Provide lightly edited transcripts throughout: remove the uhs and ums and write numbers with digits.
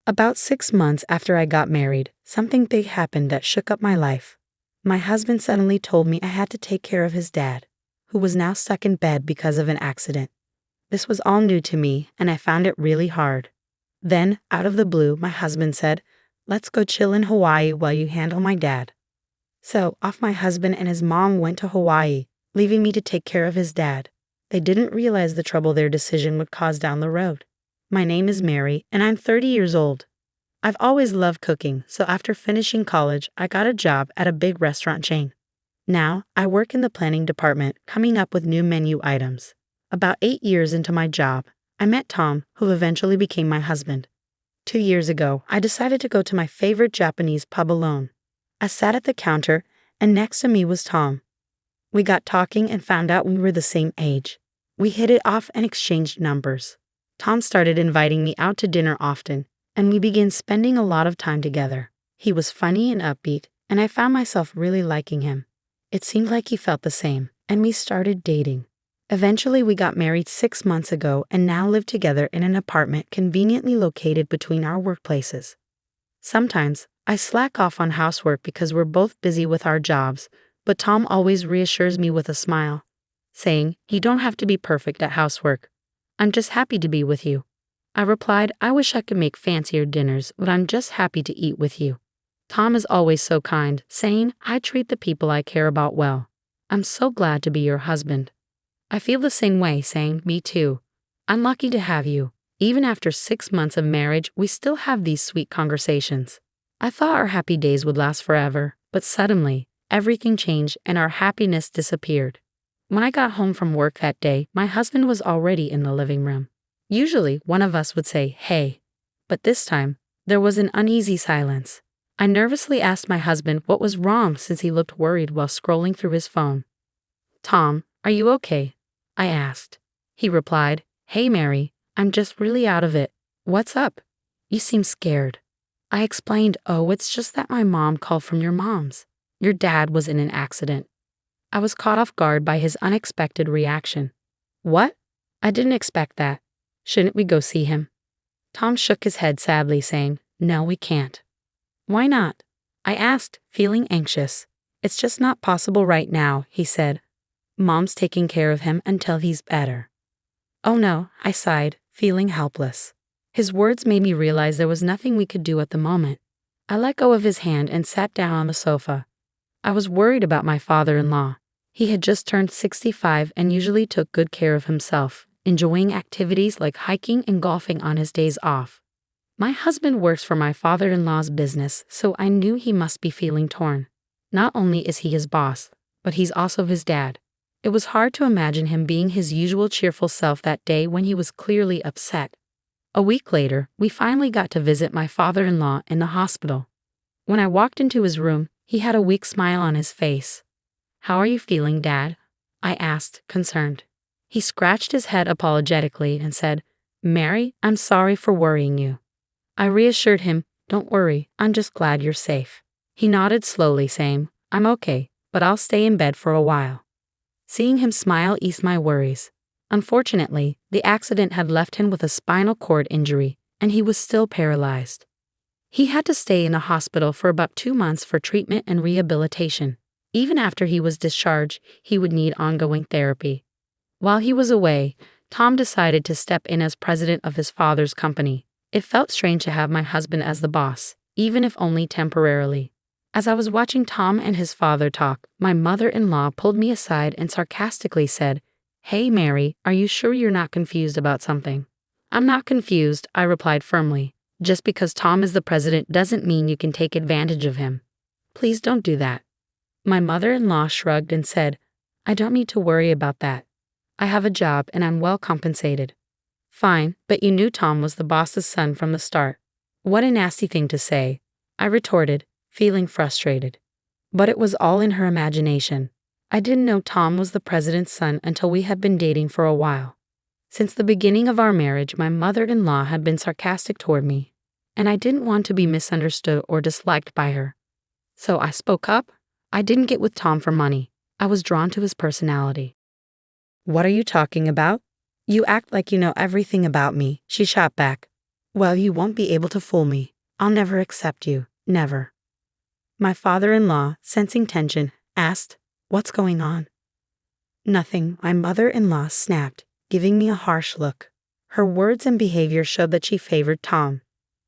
About 6 months after I got married, something big happened that shook up my life. My husband suddenly told me I had to take care of his dad, who was now stuck in bed because of an accident. This was all new to me, and I found it really hard. Then, out of the blue, my husband said, "Let's go chill in Hawaii while you handle my dad." So, off my husband and his mom went to Hawaii, leaving me to take care of his dad. They didn't realize the trouble their decision would cause down the road. My name is Mary, and I'm 30 years old. I've always loved cooking, so after finishing college, I got a job at a big restaurant chain. Now, I work in the planning department, coming up with new menu items. About 8 years into my job, I met Tom, who eventually became my husband. 2 years ago, I decided to go to my favorite Japanese pub alone. I sat at the counter, and next to me was Tom. We got talking and found out we were the same age. We hit it off and exchanged numbers. Tom started inviting me out to dinner often, and we began spending a lot of time together. He was funny and upbeat, and I found myself really liking him. It seemed like he felt the same, and we started dating. Eventually, we got married 6 months ago and now live together in an apartment conveniently located between our workplaces. Sometimes, I slack off on housework because we're both busy with our jobs, but Tom always reassures me with a smile, saying, "You don't have to be perfect at housework. I'm just happy to be with you." I replied, "I wish I could make fancier dinners, but I'm just happy to eat with you." Tom is always so kind, saying, "I treat the people I care about well. I'm so glad to be your husband." I feel the same way, saying, "Me too. I'm lucky to have you." Even after 6 months of marriage, we still have these sweet conversations. I thought our happy days would last forever, but suddenly, everything changed and our happiness disappeared. When I got home from work that day, my husband was already in the living room. Usually, one of us would say, "Hey," but this time, there was an uneasy silence. I nervously asked my husband what was wrong since he looked worried while scrolling through his phone. "Tom, are you okay?" I asked. He replied, "Hey Mary, I'm just really out of it. What's up? You seem scared." I explained, "Oh, it's just that my mom called from your mom's. Your dad was in an accident." I was caught off guard by his unexpected reaction. "What? I didn't expect that. Shouldn't we go see him?" Tom shook his head sadly, saying, "No, we can't." "Why not?" I asked, feeling anxious. "It's just not possible right now," he said. "Mom's taking care of him until he's better." "Oh no," I sighed, feeling helpless. His words made me realize there was nothing we could do at the moment. I let go of his hand and sat down on the sofa. I was worried about my father-in-law. He had just turned 65 and usually took good care of himself, enjoying activities like hiking and golfing on his days off. My husband works for my father-in-law's business, so I knew he must be feeling torn. Not only is he his boss, but he's also his dad. It was hard to imagine him being his usual cheerful self that day when he was clearly upset. A week later, we finally got to visit my father-in-law in the hospital. When I walked into his room, he had a weak smile on his face. "How are you feeling, Dad?" I asked, concerned. He scratched his head apologetically and said, "Mary, I'm sorry for worrying you." I reassured him, "Don't worry, I'm just glad you're safe." He nodded slowly, saying, "I'm okay, but I'll stay in bed for a while." Seeing him smile eased my worries. Unfortunately, the accident had left him with a spinal cord injury, and he was still paralyzed. He had to stay in the hospital for about 2 months for treatment and rehabilitation. Even after he was discharged, he would need ongoing therapy. While he was away, Tom decided to step in as president of his father's company. It felt strange to have my husband as the boss, even if only temporarily. As I was watching Tom and his father talk, my mother-in-law pulled me aside and sarcastically said, "Hey Mary, are you sure you're not confused about something?" "I'm not confused," I replied firmly. "Just because Tom is the president doesn't mean you can take advantage of him. Please don't do that." My mother-in-law shrugged and said, "I don't need to worry about that. I have a job and I'm well compensated." "Fine, but you knew Tom was the boss's son from the start." "What a nasty thing to say," I retorted, feeling frustrated. But it was all in her imagination. I didn't know Tom was the president's son until we had been dating for a while. Since the beginning of our marriage, my mother-in-law had been sarcastic toward me, and I didn't want to be misunderstood or disliked by her. So I spoke up. I didn't get with Tom for money. I was drawn to his personality. "What are you talking about? You act like you know everything about me," she shot back. Well, you won't be able to fool me. I'll never accept you. Never. My father-in-law, sensing tension, asked, "What's going on?" "Nothing," my mother-in-law snapped, giving me a harsh look. Her words and behavior showed that she favored Tom.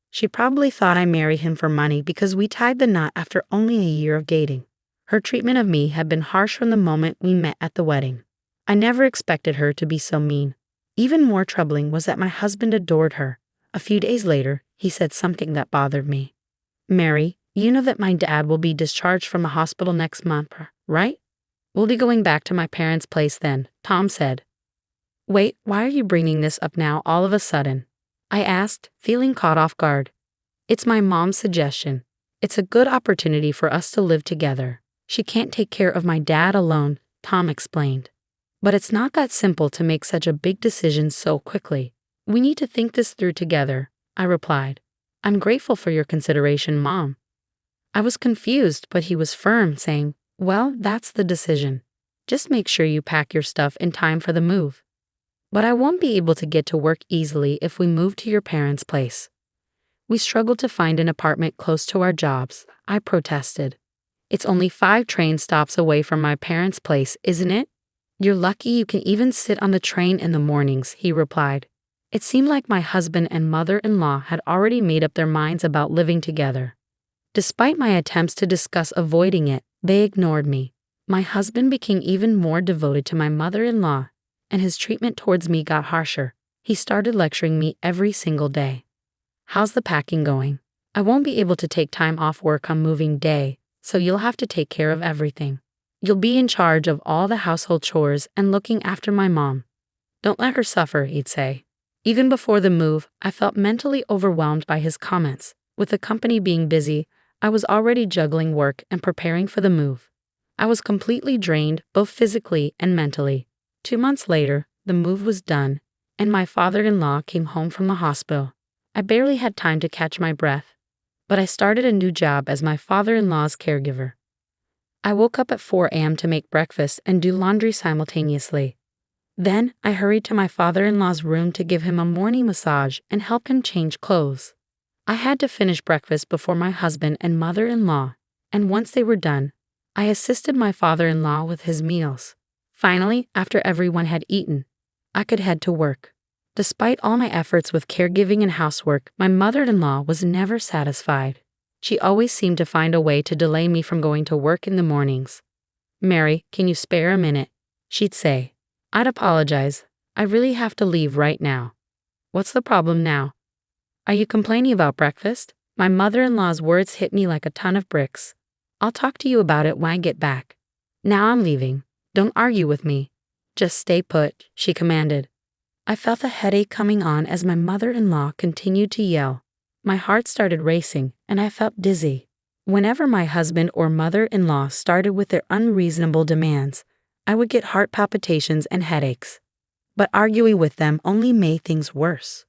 She probably thought I married him for money because we tied the knot after only a year of dating. Her treatment of me had been harsh from the moment we met at the wedding. I never expected her to be so mean. Even more troubling was that my husband adored her. A few days later, he said something that bothered me. "Mary, you know that my dad will be discharged from the hospital next month, right? We'll be going back to my parents' place then," Tom said. "Wait, why are you bringing this up now all of a sudden?" I asked, feeling caught off guard. "It's my mom's suggestion. It's a good opportunity for us to live together. She can't take care of my dad alone," Tom explained. "But it's not that simple to make such a big decision so quickly. We need to think this through together," I replied. "I'm grateful for your consideration, Mom." I was confused, but he was firm, saying, "Well, that's the decision. Just make sure you pack your stuff in time for the move." "But I won't be able to get to work easily if we move to your parents' place." "We struggled to find an apartment close to our jobs," I protested. "It's only 5 train stops away from my parents' place, isn't it?" "You're lucky you can even sit on the train in the mornings," he replied. It seemed like my husband and mother-in-law had already made up their minds about living together. Despite my attempts to discuss avoiding it, they ignored me. My husband became even more devoted to my mother-in-law, and his treatment towards me got harsher. He started lecturing me every single day. "How's the packing going? I won't be able to take time off work on moving day, so you'll have to take care of everything. You'll be in charge of all the household chores and looking after my mom. Don't let her suffer," he'd say. Even before the move, I felt mentally overwhelmed by his comments. With the company being busy, I was already juggling work and preparing for the move. I was completely drained, both physically and mentally. 2 months later, the move was done, and my father-in-law came home from the hospital. I barely had time to catch my breath, but I started a new job as my father-in-law's caregiver. I woke up at 4 a.m. to make breakfast and do laundry simultaneously. Then, I hurried to my father-in-law's room to give him a morning massage and help him change clothes. I had to finish breakfast before my husband and mother-in-law, and once they were done, I assisted my father-in-law with his meals. Finally, after everyone had eaten, I could head to work. Despite all my efforts with caregiving and housework, my mother-in-law was never satisfied. She always seemed to find a way to delay me from going to work in the mornings. "Mary, can you spare a minute?" she'd say. I'd apologize. "I really have to leave right now." "What's the problem now?" "Are you complaining about breakfast?" My mother-in-law's words hit me like a ton of bricks. "I'll talk to you about it when I get back. Now I'm leaving. Don't argue with me. Just stay put," she commanded. I felt a headache coming on as my mother-in-law continued to yell. My heart started racing, and I felt dizzy. Whenever my husband or mother-in-law started with their unreasonable demands, I would get heart palpitations and headaches. But arguing with them only made things worse.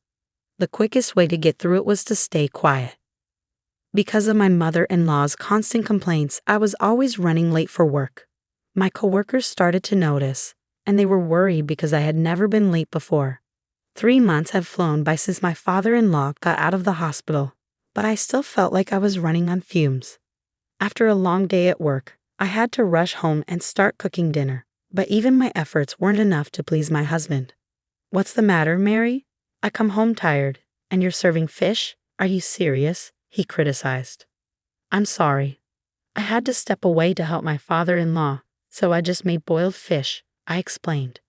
The quickest way to get through it was to stay quiet. Because of my mother-in-law's constant complaints, I was always running late for work. My coworkers started to notice, and they were worried because I had never been late before. 3 months had flown by since my father-in-law got out of the hospital, but I still felt like I was running on fumes. After a long day at work, I had to rush home and start cooking dinner, but even my efforts weren't enough to please my husband. "What's the matter, Mary? I come home tired, and you're serving fish? Are you serious?" he criticized. "I'm sorry. I had to step away to help my father-in-law, so I just made boiled fish," I explained.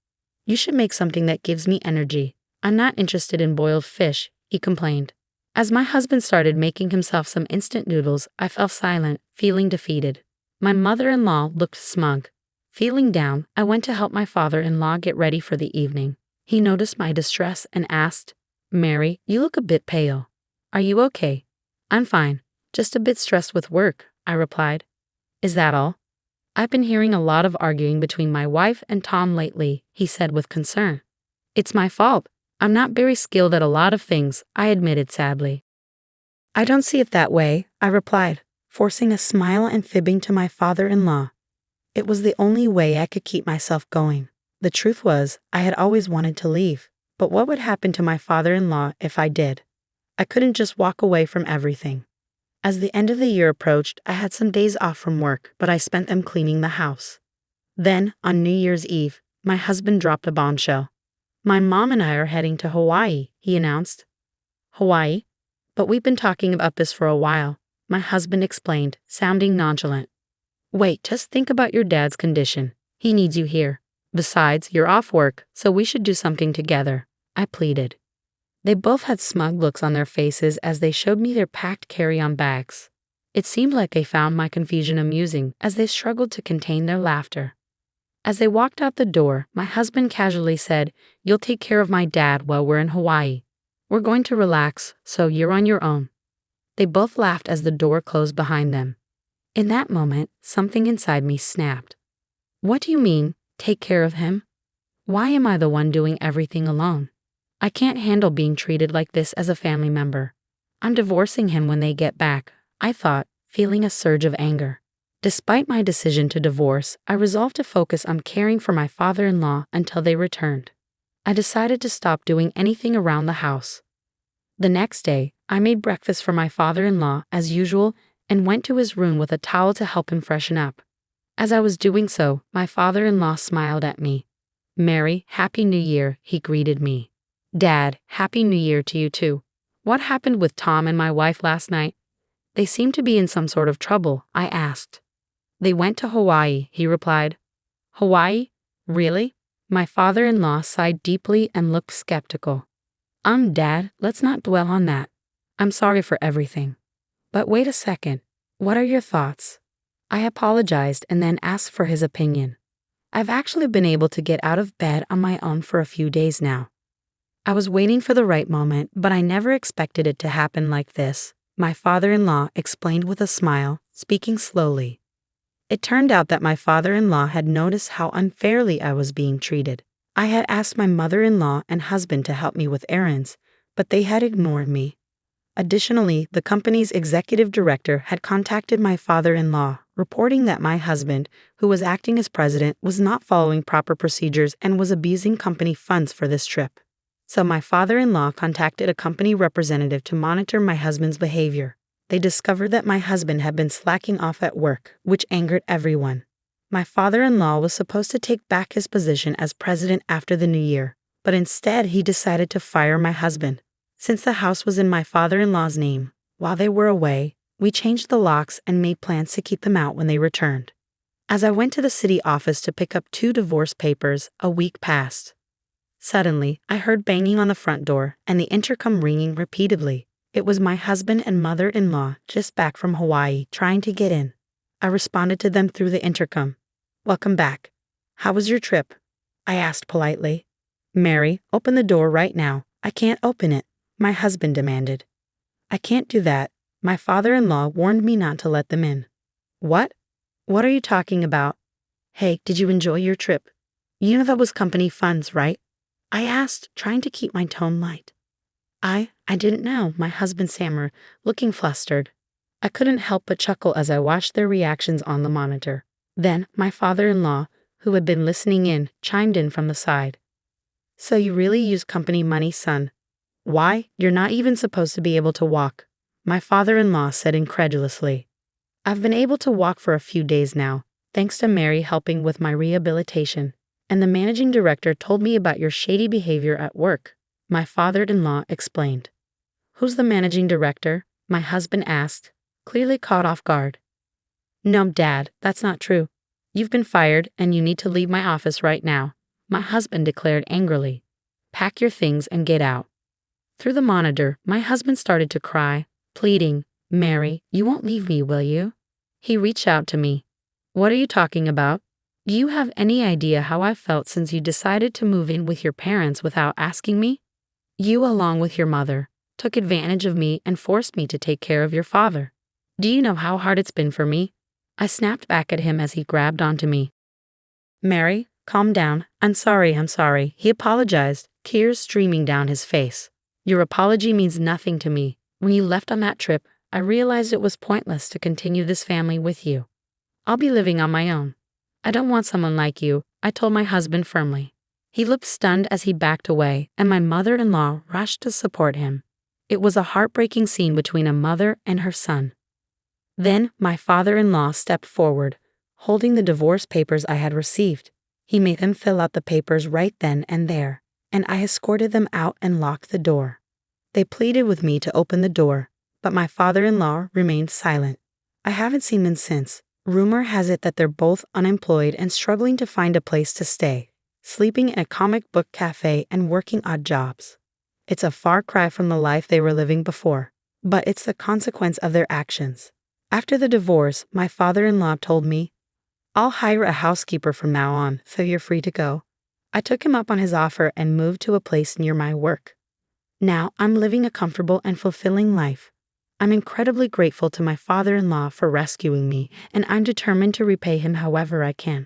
"You should make something that gives me energy. I'm not interested in boiled fish," he complained. As my husband started making himself some instant noodles, I fell silent, feeling defeated. My mother-in-law looked smug. Feeling down, I went to help my father-in-law get ready for the evening. He noticed my distress and asked, "Mary, you look a bit pale. Are you okay?" "I'm fine, just a bit stressed with work," I replied. "Is that all?" "I've been hearing a lot of arguing between my wife and Tom lately," he said with concern. "It's my fault. I'm not very skilled at a lot of things," I admitted sadly. "I don't see it that way," I replied, forcing a smile and fibbing to my father-in-law. It was the only way I could keep myself going. The truth was, I had always wanted to leave, but what would happen to my father-in-law if I did? I couldn't just walk away from everything. As the end of the year approached, I had some days off from work, but I spent them cleaning the house. Then, on New Year's Eve, my husband dropped a bombshell. "My mom and I are heading to Hawaii," he announced. "Hawaii? But we've been talking about this for a while," my husband explained, sounding nonchalant. "Wait, just think about your dad's condition. He needs you here. Besides, you're off work, so we should do something together," I pleaded. They both had smug looks on their faces as they showed me their packed carry-on bags. It seemed like they found my confusion amusing as they struggled to contain their laughter. As they walked out the door, my husband casually said, "You'll take care of my dad while we're in Hawaii. We're going to relax, so you're on your own." They both laughed as the door closed behind them. In that moment, something inside me snapped. "What do you mean, take care of him? Why am I the one doing everything alone? I can't handle being treated like this as a family member. I'm divorcing him when they get back," I thought, feeling a surge of anger. Despite my decision to divorce, I resolved to focus on caring for my father-in-law until they returned. I decided to stop doing anything around the house. The next day, I made breakfast for my father-in-law as usual and went to his room with a towel to help him freshen up. As I was doing so, my father-in-law smiled at me. "Mary, Happy New Year," he greeted me. "Dad, Happy New Year to you too. What happened with Tom and my wife last night? They seem to be in some sort of trouble," I asked. "They went to Hawaii," he replied. "Hawaii? Really?" My father-in-law sighed deeply and looked skeptical. Dad, let's not dwell on that. I'm sorry for everything." "But wait a second. What are your thoughts?" I apologized and then asked for his opinion. I've actually been able to get out of bed on my own for a few days now. I was waiting for the right moment, but I never expected it to happen like this, my father-in-law explained with a smile, speaking slowly. It turned out that my father-in-law had noticed how unfairly I was being treated. I had asked my mother-in-law and husband to help me with errands, but they had ignored me. Additionally, the company's executive director had contacted my father-in-law, reporting that my husband, who was acting as president, was not following proper procedures and was abusing company funds for this trip. So my father-in-law contacted a company representative to monitor my husband's behavior. They discovered that my husband had been slacking off at work, which angered everyone. My father-in-law was supposed to take back his position as president after the new year, but instead he decided to fire my husband. Since the house was in my father-in-law's name, while they were away, we changed the locks and made plans to keep them out when they returned. As I went to the city office to pick up 2 divorce papers, a week passed. Suddenly, I heard banging on the front door and the intercom ringing repeatedly. It was my husband and mother-in-law just back from Hawaii trying to get in. I responded to them through the intercom. "Welcome back. How was your trip?" I asked politely. "Mary, open the door right now." "I can't open it," my husband demanded. "I can't do that. My father-in-law warned me not to let them in." "What? What are you talking about?" "Hey, did you enjoy your trip? You know that was company funds, right?" I asked, trying to keep my tone light. I didn't know," my husband stammered, looking flustered. I couldn't help but chuckle as I watched their reactions on the monitor. Then, my father-in-law, who had been listening in, chimed in from the side. "So you really use company money, son? Why, you're not even supposed to be able to walk," my father-in-law said incredulously. "I've been able to walk for a few days now, thanks to Mary helping with my rehabilitation. And the managing director told me about your shady behavior at work," my father-in-law explained. "Who's the managing director?" my husband asked, clearly caught off guard. "No, Dad, that's not true. You've been fired and you need to leave my office right now," my husband declared angrily. "Pack your things and get out." Through the monitor, my husband started to cry, pleading, "Mary, you won't leave me, will you?" He reached out to me. "What are you talking about? Do you have any idea how I've felt since you decided to move in with your parents without asking me? You, along with your mother, took advantage of me and forced me to take care of your father. Do you know how hard it's been for me?" I snapped back at him as he grabbed onto me. "Mary, calm down. I'm sorry. He apologized, tears streaming down his face. "Your apology means nothing to me. When you left on that trip, I realized it was pointless to continue this family with you. I'll be living on my own. I don't want someone like you," I told my husband firmly. He looked stunned as he backed away, and my mother-in-law rushed to support him. It was a heartbreaking scene between a mother and her son. Then my father-in-law stepped forward, holding the divorce papers I had received. He made them fill out the papers right then and there, and I escorted them out and locked the door. They pleaded with me to open the door, but my father-in-law remained silent. I haven't seen them since. Rumor has it that they're both unemployed and struggling to find a place to stay, sleeping in a comic book cafe and working odd jobs. It's a far cry from the life they were living before, but it's the consequence of their actions. After the divorce, my father-in-law told me, "I'll hire a housekeeper from now on, so you're free to go." I took him up on his offer and moved to a place near my work. Now I'm living a comfortable and fulfilling life. I'm incredibly grateful to my father-in-law for rescuing me, and I'm determined to repay him however I can.